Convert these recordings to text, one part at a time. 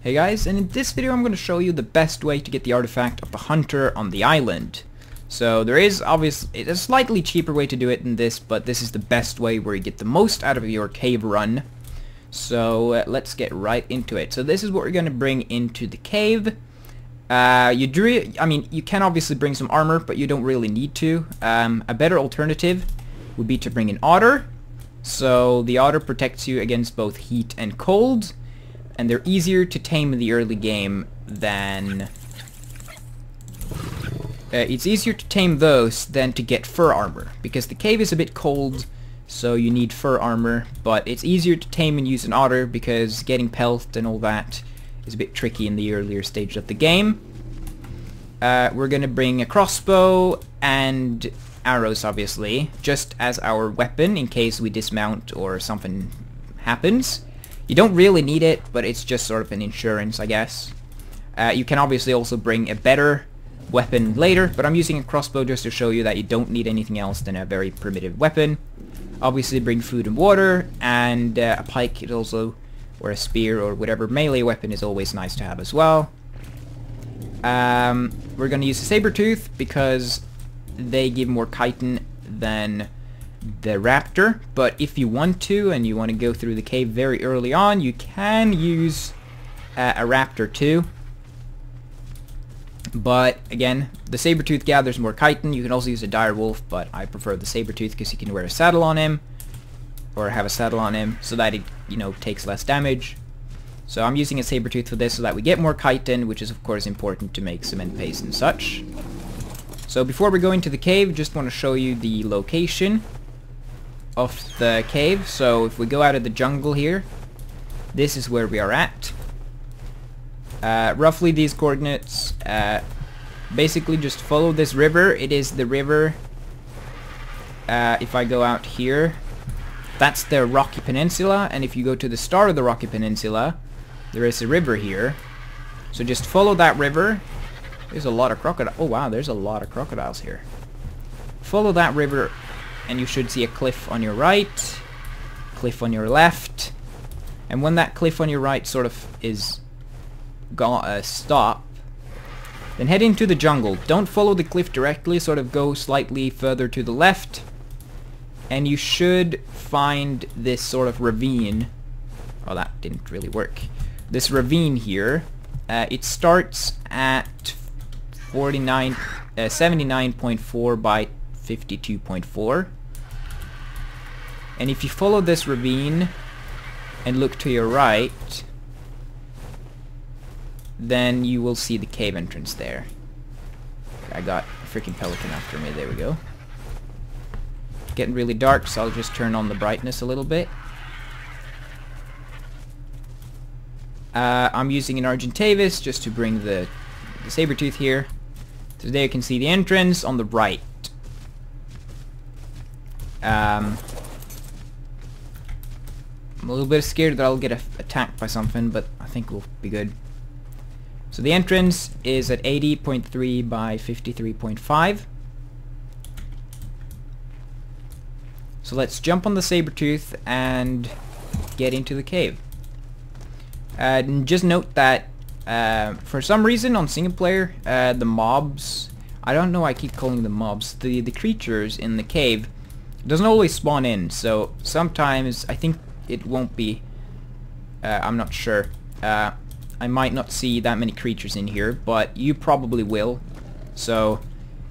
Hey guys, and in this video I'm going to show you the best way to get the artifact of the Hunter on the island. So there is obviously a slightly cheaper way to do it than this, but this is the best way where you get the most out of your cave run. So let's get right into it. So this is what we're going to bring into the cave. You can obviously bring some armor, but you don't really need to. A better alternative would be to bring an otter. So the otter protects you against both heat and cold. And they're easier to tame in the early game than... it's easier to tame those than to get fur armor, because the cave is a bit cold, so you need fur armor, but it's easier to tame and use an otter because getting pelt and all that is a bit tricky in the earlier stage of the game. We're gonna bring a crossbow and arrows, obviously, just as our weapon in case we dismount or something happens. You don't really need it, but it's just sort of an insurance, I guess. You can obviously also bring a better weapon later, but I'm using a crossbow just to show you that you don't need anything else than a very primitive weapon. Obviously bring food and water, and a pike is also, or a spear, or whatever melee weapon is always nice to have as well. We're going to use a saber-tooth because they give more chitin than the raptor, but if you want to and you want to go through the cave very early on, you can use a raptor too. But again, the saber-tooth gathers more chitin. You can also use a dire wolf, but I prefer the saber-tooth because you can wear a saddle on him, or have a saddle on him, so that it, takes less damage. So I'm using a saber-tooth for this so that we get more chitin, which is of course important to make cement paste and such. So before we go into the cave, just want to show you the location of the cave. So if we go out of the jungle here, this is where we are at. Roughly these coordinates. Basically just follow this river. It is the river. If I go out here, that's the Rocky Peninsula, and if you go to the start of the Rocky Peninsula, there is a river here. So just follow that river. There's a lot of crocodiles. Oh wow, there's a lot of crocodiles here. Follow that river and you should see a cliff on your right, cliff on your left, and when that cliff on your right sort of is stop, then head into the jungle. Don't follow the cliff directly, sort of go slightly further to the left, and you should find this sort of ravine. Oh, that didn't really work. This ravine here, it starts at 79.4 by 52.4, and if you follow this ravine and look to your right, then you will see the cave entrance there. I got a freaking pelican after me. There we go. Getting really dark, so I'll just turn on the brightness a little bit. I'm using an Argentavis just to bring the saber-tooth here. So there you can see the entrance on the right. I'm a little bit scared that I'll get attacked by something, but I think we'll be good. So the entrance is at 80.3 by 53.5. So let's jump on the saber-tooth and get into the cave. And just note that for some reason on single player, the mobs, I don't know why I keep calling them mobs, the creatures in the cave doesn't always spawn in, so sometimes I think it won't be, I'm not sure. I might not see that many creatures in here, but you probably will. So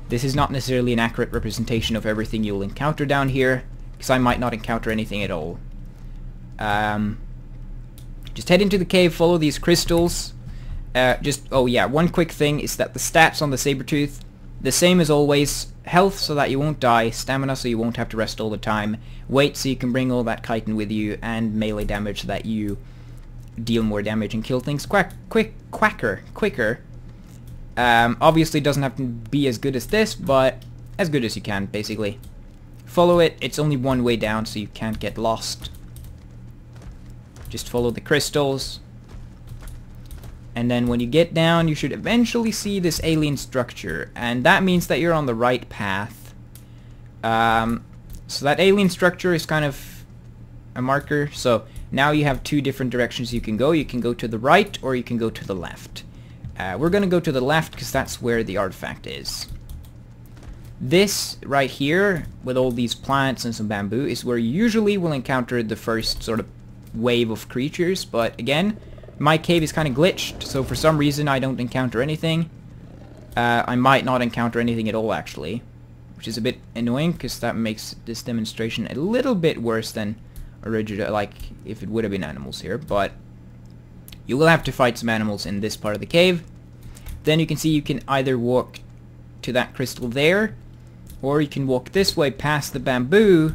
this is not necessarily an accurate representation of everything you'll encounter down here, because I might not encounter anything at all. Just head into the cave, follow these crystals. Oh yeah, one quick thing is that the stats on the saber-tooth, the same as always. Health so that you won't die, stamina so you won't have to rest all the time, weight so you can bring all that chitin with you, and melee damage so that you deal more damage and kill things quicker. Obviously it doesn't have to be as good as this, but as good as you can, basically. Follow it. It's only one way down, so you can't get lost. Just follow the crystals. And then when you get down, you should eventually see this alien structure, and that means that you're on the right path. So that alien structure is kind of a marker. So Now you have two different directions you can go. You can go to the right or you can go to the left. We're going to go to the left because that's where the artifact is. This right here, with all these plants and some bamboo, is where you usually will encounter the first sort of wave of creatures, but again, my cave is kind of glitched, so for some reason I don't encounter anything. I might not encounter anything at all, actually, which is a bit annoying, because that makes this demonstration a little bit worse than original, like if it would have been animals here, but you will have to fight some animals in this part of the cave. Then you can see you can either walk to that crystal there, or you can walk this way past the bamboo,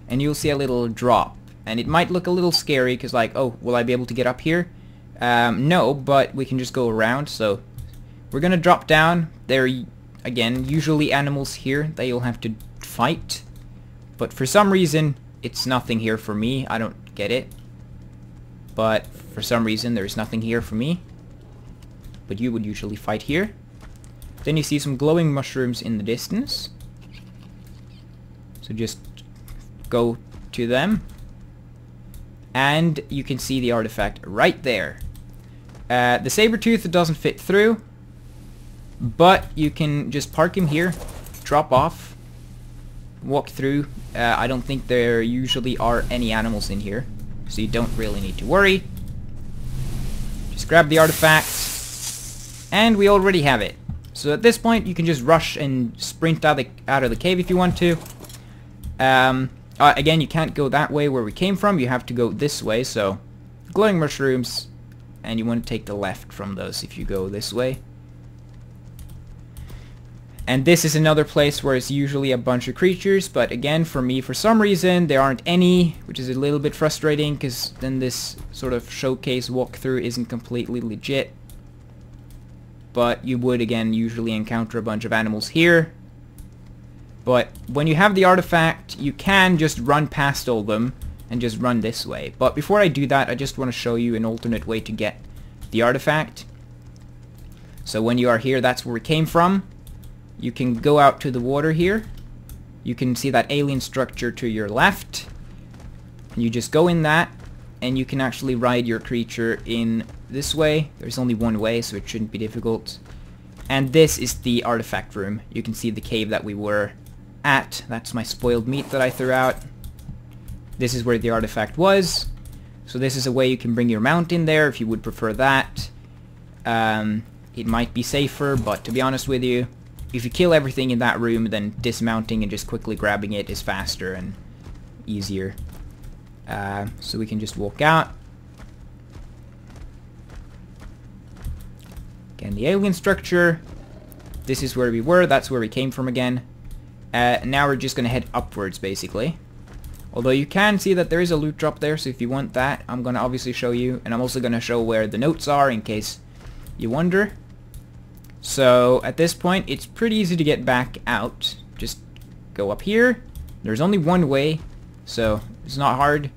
and you'll see a little drop. And it might look a little scary, because like, oh, will I be able to get up here? No, but we can just go around, so we're gonna drop down. There are, again, usually animals here that you'll have to fight, but for some reason, it's nothing here for me. I don't get it. But for some reason, there's nothing here for me. But you would usually fight here. Then you see some glowing mushrooms in the distance. So just go to them. And you can see the artifact right there. The saber-tooth doesn't fit through. But you can just park him here. Drop off. Walk through. I don't think there usually are any animals in here, so you don't really need to worry. Just grab the artifact, and we already have it. So at this point, you can just rush and sprint out of the cave if you want to. Again, you can't go that way where we came from. You have to go this way. So, glowing mushrooms, and you want to take the left from those if you go this way. And this is another place where it's usually a bunch of creatures, but again, for me, for some reason, there aren't any, which is a little bit frustrating, because then this sort of showcase walkthrough isn't completely legit. But you would, again, usually encounter a bunch of animals here. But when you have the artifact, you can just run past all of them, and just run this way. But before I do that, I just want to show you an alternate way to get the artifact. So when you are here, that's where we came from. You can go out to the water here. You can see that alien structure to your left. And you just go in that, and you can actually ride your creature in this way. There's only one way, so it shouldn't be difficult. And this is the artifact room. You can see the cave that we were at. That's my spoiled meat that I threw out. This is where the artifact was. So this is a way you can bring your mount in there if you would prefer that. It might be safer, but to be honest with you, if you kill everything in that room, then dismounting and just quickly grabbing it is faster and easier. So we can just walk out. Again, the alien structure. This is where we were. That's where we came from again. Now we're just going to head upwards, basically. Although you can see that there is a loot drop there, so if you want that, I'm going to obviously show you. And I'm also going to show where the notes are in case you wonder. So at this point, it's pretty easy to get back out. Just go up here. There's only one way, so it's not hard.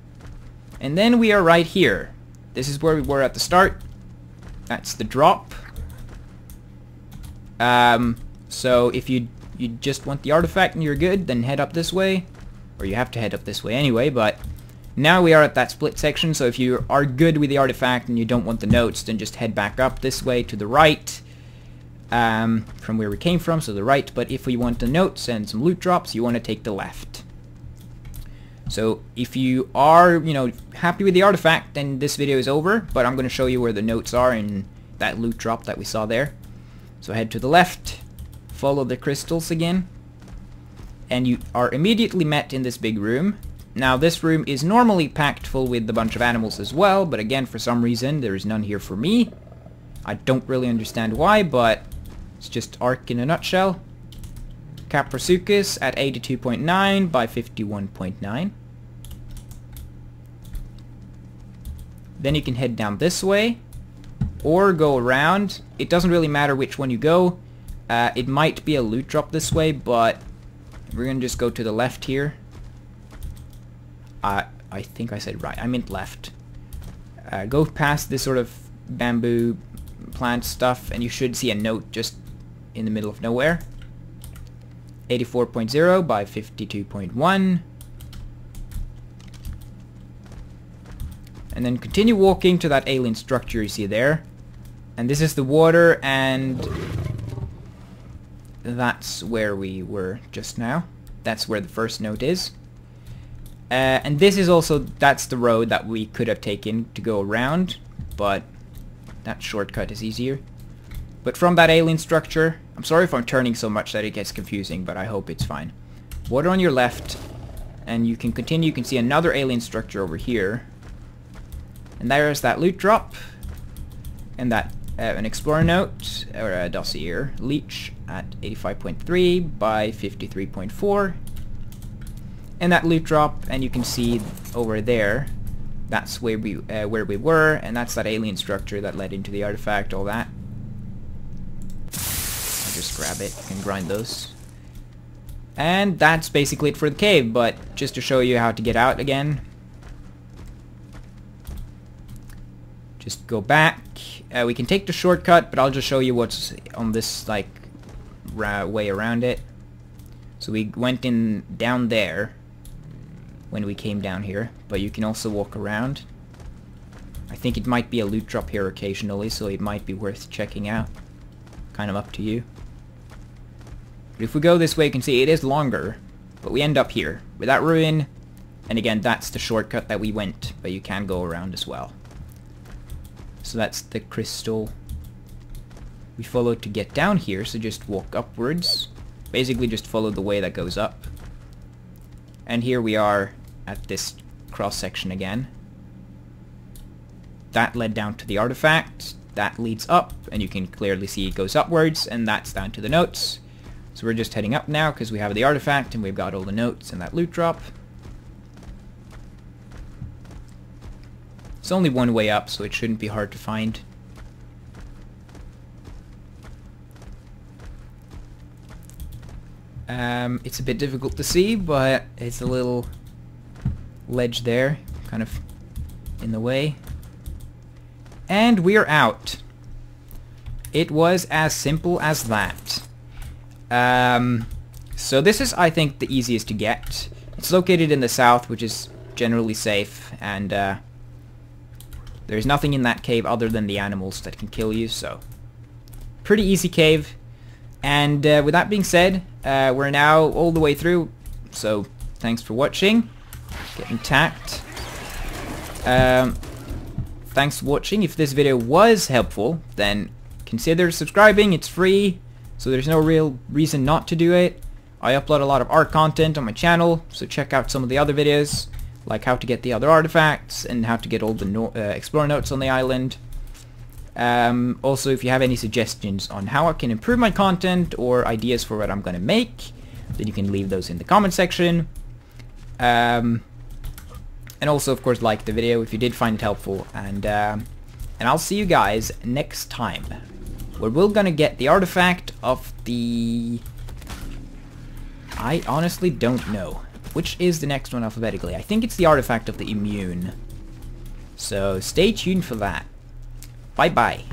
And then we are right here. This is where we were at the start. That's the drop. So if you just want the artifact and you're good, then head up this way. Or you have to head up this way anyway, but now we are at that split section, so if you are good with the artifact and you don't want the notes, then just head back up this way to the right. From where we came from, so the right, but if we want the notes and some loot drops, you want to take the left. So if you are, happy with the artifact, then this video is over, but I'm going to show you where the notes are in that loot drop that we saw there. So head to the left, follow the crystals again, and you are immediately met in this big room. Now this room is normally packed full with a bunch of animals as well, but again, for some reason, there is none here for me. I don't really understand why, but it's just Ark in a nutshell. Kaprosuchus at 82.9 by 51.9. Then you can head down this way, or go around. It doesn't really matter which one you go. It might be a loot drop this way, but we're gonna just go to the left here. I think I said right. I meant left. Go past this sort of bamboo plant stuff, and you should see a note just in the middle of nowhere. 84.0 by 52.1. and then continue walking to that alien structure you see there. And this is the water, and that's where we were just now. That's where the first note is. And this is also, that's the road that we could have taken to go around, but that shortcut is easier. But from that alien structure, I'm sorry if I'm turning so much that it gets confusing, but I hope it's fine. Water on your left, and you can continue. You can see another alien structure over here. And there's that loot drop, and that an explorer note, or a dossier, leech at 85.3 by 53.4. And that loot drop, and you can see over there, that's where we were, and that's that alien structure that led into the artifact, all that. I'll just grab it and grind those. And that's basically it for the cave, but just to show you how to get out again, just go back. We can take the shortcut, but I'll just show you what's on this like way around it. So we went in down there when we came down here, but you can also walk around. I think it might be a loot drop here occasionally, so it might be worth checking out. Kind of up to you. But if we go this way, you can see it is longer, but we end up here with that ruin, and again, that's the shortcut that we went, but you can go around as well. So that's the crystal we followed to get down here, so just walk upwards. Basically just follow the way that goes up. And here we are at this cross section again. That led down to the artifact, that leads up, and you can clearly see it goes upwards, and that's down to the notes. So we're just heading up now because we have the artifact and we've got all the notes and that loot drop. It's only one way up, so it shouldn't be hard to find. It's a bit difficult to see, but it's a little ledge there, kind of in the way. And we're out. It was as simple as that. So this is, I think, the easiest to get. It's located in the south, which is generally safe, and there's nothing in that cave other than the animals that can kill you, so pretty easy cave. And with that being said, we're now all the way through, so thanks for watching. Get intact. Thanks for watching. If this video was helpful, then consider subscribing. It's free, so there's no real reason not to do it. I upload a lot of art content on my channel, so check out some of the other videos, like how to get the other artifacts and how to get all the explorer notes on the island. Also, if you have any suggestions on how I can improve my content or ideas for what I'm gonna make, then you can leave those in the comment section. And also, of course, like the video if you did find it helpful, and I'll see you guys next time, where we're gonna get the artifact of the... I honestly don't know. Which is the next one alphabetically? I think it's the artifact of the immune. So stay tuned for that. Bye bye.